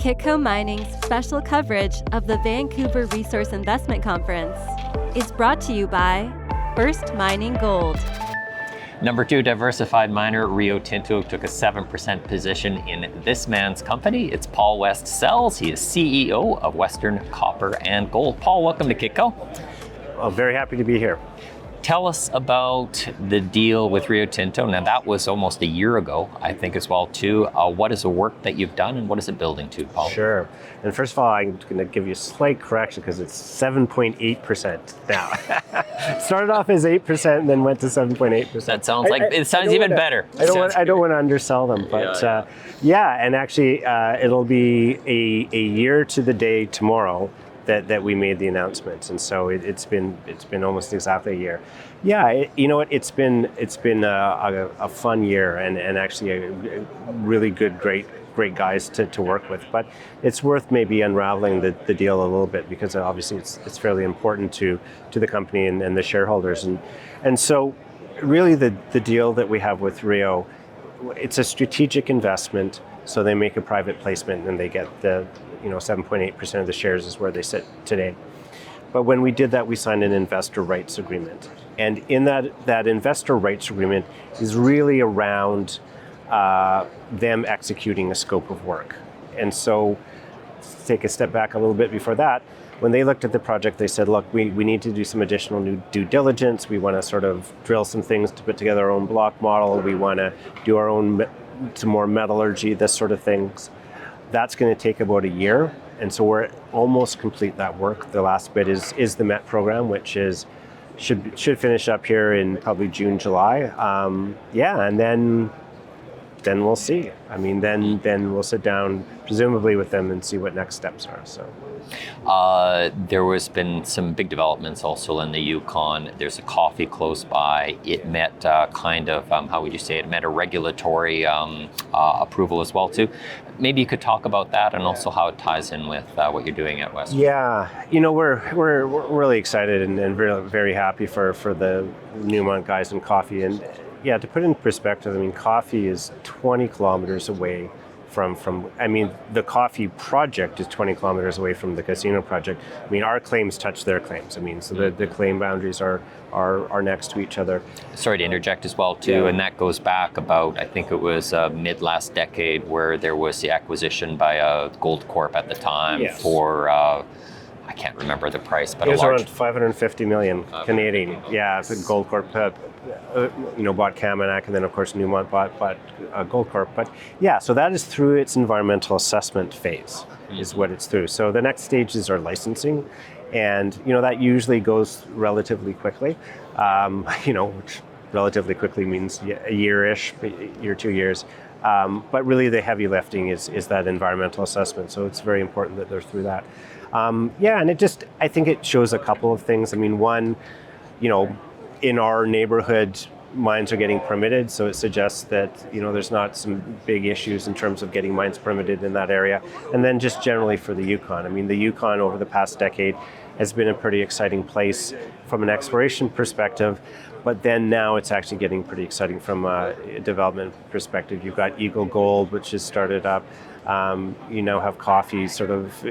Kitco Mining's special coverage of the Vancouver Resource Investment Conference is brought to you by First Mining Gold. Number 2 diversified miner Rio Tinto took a 7% position in this man's company. It's Paul West-Sells. He is CEO of Western Copper and Gold. Paul, welcome to Kitco. I'm very happy to be here. Tell us about the deal with Rio Tinto. Now that was almost a year ago, I think as well too. What is the work that you've done and what is it building to, Paul? Sure. And first of all, I'm going to give you a slight correction because it's 7.8% now. Started off as 8% and then went to 7.8%. That sounds like, it sounds even better. I don't want to undersell them, but and actually it'll be a year to the day tomorrow that we made the announcement, and so it's been almost exactly a year. You know what? It's been a fun year, and actually a really great guys to work with. But it's worth maybe unraveling the deal a little bit because obviously it's fairly important to the company and the shareholders, and so really the deal that we have with Rio, it's a strategic investment. So they make a private placement and they get the 7.8% of the shares is where they sit today. But when we did that, we signed an investor rights agreement. And in that investor rights agreement is really around them executing a scope of work. And so to take a step back a little bit before that, when they looked at the project, they said, look, we need to do some additional new due diligence. We want to sort of drill some things to put together our own block model. We want to do our own some more metallurgy, this sort of things. That's going to take about a year, and so we're almost complete that work. The last bit is the MET program, which should finish up here in probably June, July. And then we'll see. I mean, then we'll sit down presumably with them and see what next steps are. So. There was been some big developments also in the Yukon. There's a coffee close by. It met how would you say it? Met a regulatory approval as well too. Maybe you could talk about that and also how it ties in with what you're doing at Western. Yeah, we're really excited and very, very happy for the Newmont guys in coffee. And yeah, to put it in perspective, I mean, coffee is 20 kilometers away from the coffee project is 20 kilometers away from the casino project. I mean, our claims touch their claims. I mean, so the claim boundaries are next to each other. Sorry to interject as well too, and that goes back about, I think it was mid last decade where there was the acquisition by a Gold Corp at the time for, I can't remember the price, but it was around 550 million Canadian. Yeah, it's a Gold Corp bought Kaminak, and then of course Newmont bought Gold Corp. But yeah, so that is through its environmental assessment phase, is what it's through. So the next stages are licensing, and that usually goes relatively quickly. Which relatively quickly means a year-ish, year, 2 years. But really the heavy lifting is that environmental assessment. So it's very important that they're through that. And I think it shows a couple of things. I mean, one, in our neighborhood, mines are getting permitted, so it suggests that there's not some big issues in terms of getting mines permitted in that area. And then just generally for the Yukon, I mean, the Yukon over the past decade has been a pretty exciting place from an exploration perspective, but then now it's actually getting pretty exciting from a development perspective. You've got Eagle Gold, which has started up. You now have coffee sort of,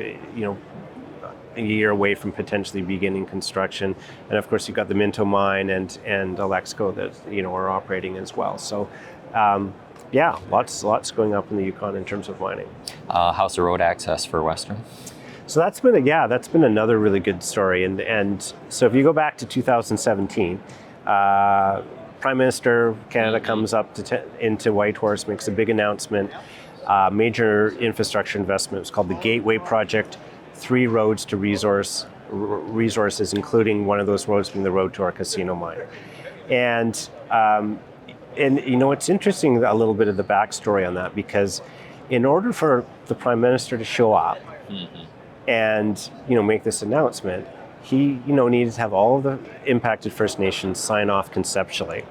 a year away from potentially beginning construction, and of course you've got the Minto Mine and Alexco that are operating as well. So lots going up in the Yukon in terms of mining. How's the road access for Western? So that's been another really good story, and so if you go back to 2017, Prime Minister of Canada comes up into Whitehorse, makes a big announcement, major infrastructure investment. It's called the Gateway Project. 3 roads to resources, including one of those roads being the road to our casino mine. And it's interesting a little bit of the backstory on that, because in order for the Prime Minister to show up and make this announcement, he needed to have all of the impacted First Nations sign off conceptually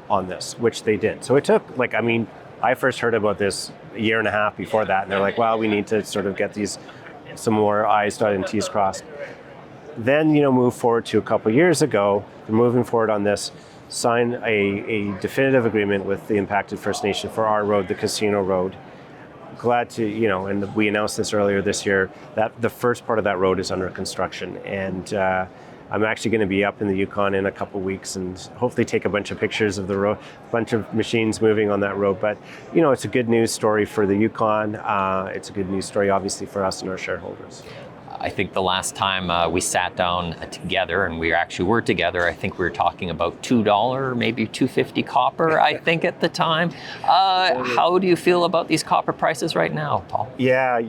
on this, which they did. So it took I first heard about this a year and a half before that, and they're like, well, we need to sort of get these some more I's dotted and T's crossed. Then, move forward to a couple of years ago, they're moving forward on this, sign a definitive agreement with the impacted First Nation for our road, the Casino Road. glad to, and we announced this earlier this year, that the first part of that road is under construction. And I'm actually going to be up in the Yukon in a couple weeks and hopefully take a bunch of pictures of the road, a bunch of machines moving on that road. But, it's a good news story for the Yukon. It's a good news story, obviously, for us and our shareholders. I think the last time we sat down together, and we actually were together, I think we were talking about $2, maybe $2.50 copper, I think at the time. How do you feel about these copper prices right now, Paul? Yeah,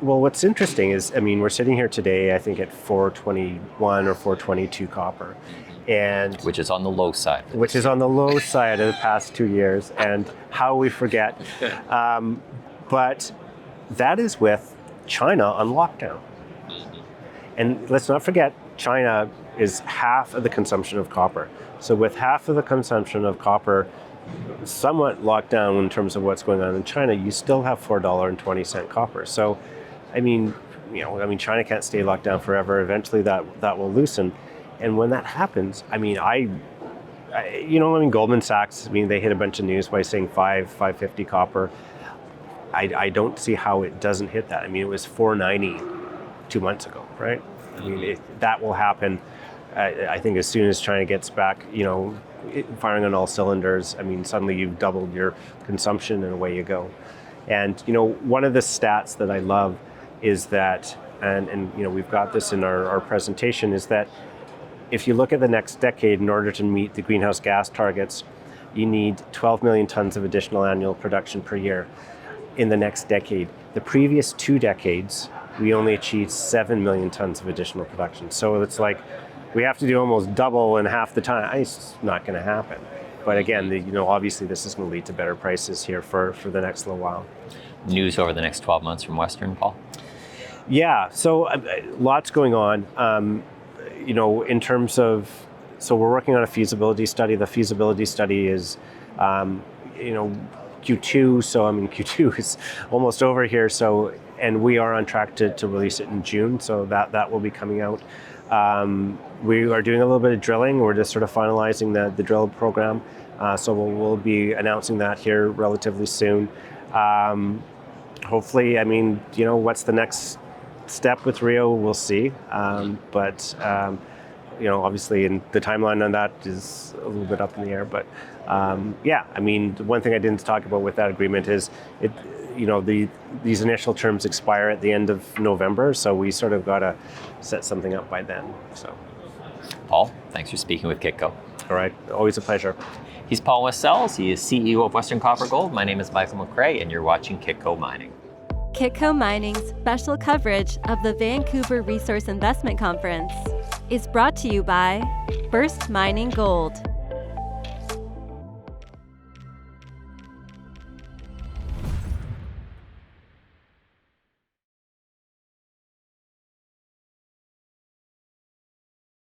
what's interesting is, we're sitting here today, I think at 421 or 422 copper. And which is on the low side. Which is on the low side of the past 2 years, and how we forget. But that is with China on lockdown. And let's not forget, China is half of the consumption of copper. So with half of the consumption of copper somewhat locked down in terms of what's going on in China, you still have $4.20 copper. So, China can't stay locked down forever. Eventually that will loosen. And when that happens, Goldman Sachs, they hit a bunch of news by saying $5.50 copper. I don't see how it doesn't hit that. It was $4.90 2 months ago, right? That will happen. I think as soon as China gets back, firing on all cylinders, suddenly you've doubled your consumption and away you go. And, one of the stats that I love is that, and we've got this in our presentation, is that if you look at the next decade, in order to meet the greenhouse gas targets, you need 12 million tons of additional annual production per year in the next decade. The previous 2 decades, we only achieved 7 million tons of additional production. So it's like we have to do almost double in half the time. It's not going to happen. But again, obviously this is going to lead to better prices here for the next little while. News over the next 12 months from Western, Paul? Yeah, so lots going on. In terms of, so we're working on a feasibility study. The feasibility study is, Q2. So Q2 is almost over here. So, and we are on track to release it in June. So that will be coming out. We are doing a little bit of drilling. We're just sort of finalizing the drill program. So we'll be announcing that here relatively soon. Hopefully, what's the next step with Rio, we'll see. But obviously, in the timeline on that is a little bit up in the air. But one thing I didn't talk about with that agreement is these initial terms expire at the end of November, so we sort of got to set something up by then. So, Paul, thanks for speaking with Kitco. All right, always a pleasure. He's Paul Westsells. He is CEO of Western Copper Gold. My name is Michael McRae, and you're watching Kitco Mining. Kitco Mining's special coverage of the Vancouver Resource Investment Conference is brought to you by First Mining Gold.